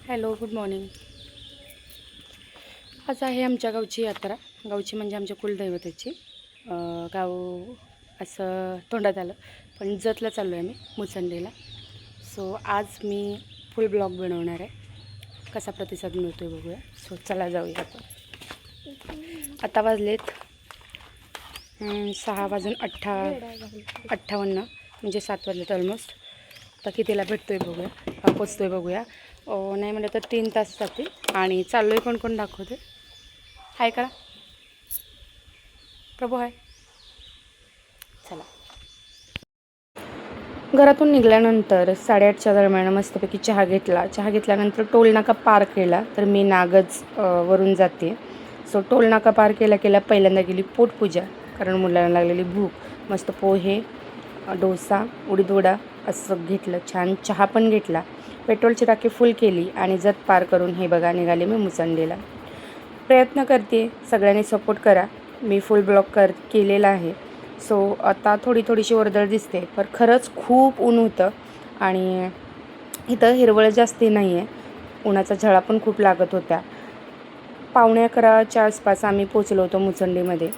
Hello, good morning. आज आहे आमच्या गावची यात्रा. गावची म्हणजे आमच्या कुलदैवताची. गाव असं तोंडात आलं, पण जतला चाललो आहे मी मुचंडीला. सो आज मी फुल ब्लॉग बनवणार आहे. कसा प्रतिसाद मिळतो आहे बघूया. सो चला जाऊया आपण. आता वाजलेत 6:58 म्हणजे 7 वाजलेत ऑलमोस्ट. आता कितीला भेटतो आहे बघूया, पोचतो आहे बघूया. नाही म्हटलं तर 3 तास जाते. आणि चाललो आहे कोण दाखवते. हाय करा प्रभू, हाय. चला. घरातून निघाल्यानंतर 8:30च्या दरम्यान मस्तपैकी चहा घेतला. चहा घेतल्यानंतर टोल नाका पार केला. तर मी नागज वरून जाते. सो टोल नाका पार केल्या पहिल्यांदा गेली पोटपूजा, कारण मुलांना लागलेली भूक. मस्त पोहे, डोसा, उडीद वडा असं घेतलं. छान चहा पण घेतला. पेट्रोलची टाकी फुल केली आणि जत पार करून हे बघा निघाले मी मुचंडीला. प्रयत्न करते, सगळ्यांनी सपोर्ट करा. मी फुल ब्लॉग केलेला आहे. सो आता थोडीशी वर्दळ दिसते, पण खरंच खूप ऊन होतं आणि इथं हिरवळ जास्ती नाही आहे. उन्हाचा झळा पण खूप लागत होत्या. 11:45च्या आसपास आम्ही पोचलो होतो मुचंडीमध्ये.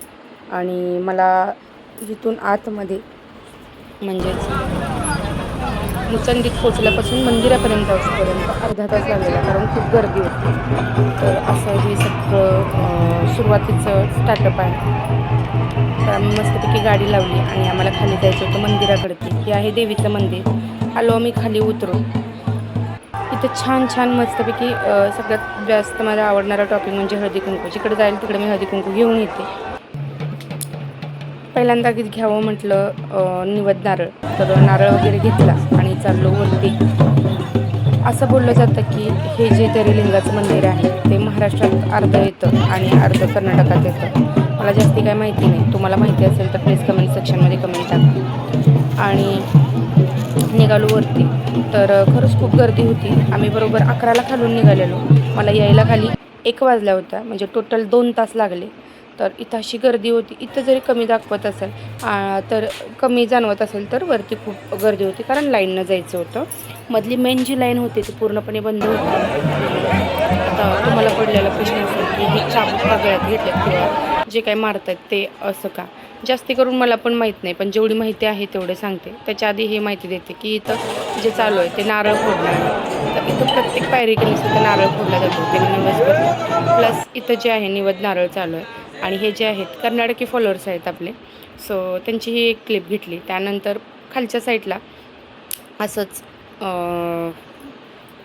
आणि मला इथून आतमध्ये म्हणजेच मुचंडीत पोचल्यापासून मंदिरापर्यंत जाऊपर्यंत अर्धा तास लागलेला, कारण खूप गर्दी होती. तर असं हे सगळं सुरुवातीचं स्टार्टअप आहे. तर आम्ही मस्तपैकी गाडी लावली आणि आम्हाला खाली जायचं होतं मंदिराकडे. हे आहे देवीचं मंदिर. आलो आम्ही खाली उतरून. इथं छान मस्तपैकी सगळ्यात जास्त मला आवडणारा टॉपिक म्हणजे हळदी कुंकू. जिकडे जाईल तिकडे मी हळदी कुंकू घेऊन येते. पहिल्यांदा घ्यावं म्हटलं निवद नारळ. तर नारळ वगैरे घेतला आणि चाललो वरती. असं बोललं जातं की हे जे दरीलिंगाचं मंदिर आहे ते महाराष्ट्रात अर्धं येतं आणि अर्धं कर्नाटकात येतं. मला जास्ती काय माहिती नाही. तुम्हाला माहिती असेल तर प्लीज कमेंट सेक्शनमध्ये कमेंट टाका. आणि निघालो वरती. तर खरंच खूप गर्दी होती. आम्ही बरोबर 11ला खालून निघालेलो. मला यायला खाली 1 वाजल्या होत्या, म्हणजे टोटल 2 तास लागले. तर इथं अशी गर्दी होती. इथं जरी कमी दाखवत असेल तर कमी जाणवत असेल तर वरती खूप गर्दी होती, कारण लाईननं जायचं होतं. मधली मेन जी लाईन होती ती पूर्णपणे बंद होती. आता तुम्हाला पडलेला प्रश्न असेल की हे चाबूक गळ्यात घेतलेत किंवा जे काही मारत आहेत ते असं का. जास्ती करून मला पण माहीत नाही, पण जेवढी माहिती आहे तेवढे सांगते. त्याच्या आधी हे माहिती देते की इथं जे चालू आहे ते नारळ फोडणं आहे. तर इथं प्रत्येक पायरीकडे सुद्धा नारळ फोडला जातो. ते नमस्कार प्लस इथं जे आहे निवद नारळ चालू आहे. आणि हे जे आहेत कर्नाटकी फॉलोअर्स आहेत आपले. सो त्यांची ही एक क्लिप घेतली. त्यानंतर खालच्या साईडला असंच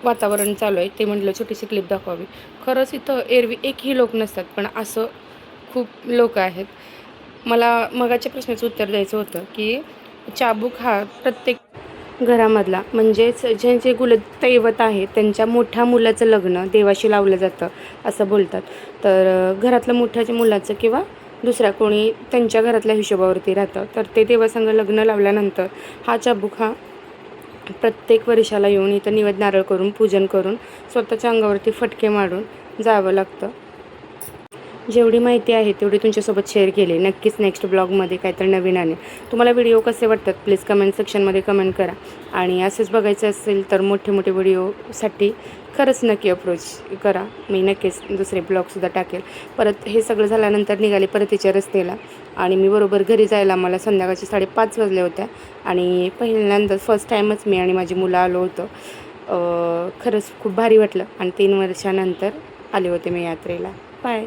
वातावरण चालू आहे. ते म्हटलं छोटीशी क्लिप दाखवावी. खरंच इथं एरवी एकही लोक नसतात, पण असं खूप लोक आहेत. मला मगाच्या प्रश्नाचं उत्तर द्यायचं होतं की चाबूक हा प्रत्येक घरामधला, म्हणजेच जे कुलदैवत आहे त्यांच्या मोठ्या मुलाचं लग्न देवाशी लावलं जातं असं बोलतात. तर घरातलं मोठ्याच्या मुलाचं किंवा दुसऱ्या कोणी त्यांच्या घरातल्या हिशोबावरती राहतं. तर ते देवासंग लग्न लावल्यानंतर हा चाबूक हा प्रत्येक वर्षाला येऊन इथं निवेद नारळ करून पूजन करून स्वतःच्या अंगावरती फटके मारून जावं लागतं. जेवढी माहिती आहे तेवढी तुमच्यासोबत शेअर केली. नक्कीच नेक्स्ट ब्लॉगमध्ये काहीतरी नवीन आणेल. तुम्हाला व्हिडिओ कसे वाटतात प्लीज कमेंट सेक्शनमध्ये कमेंट करा. आणि असंच बघायचं असेल तर मोठे व्हिडिओसाठी खरंच नक्की अप्रोच करा. मी नक्कीच दुसरे ब्लॉगसुद्धा टाकेल. परत हे सगळं झाल्यानंतर निघाले परतीच्या रस्त्याला. आणि मी बरोबर घरी जायला मला संध्याकाळचे 5:30 वाजल्या होत्या. आणि पहिल्यांदा फर्स्ट टाईमच मी आणि माझी मुलं आलो होतो. खरंच खूप भारी वाटलं. आणि 3 वर्षानंतर आले होते मी यात्रेला. बाय.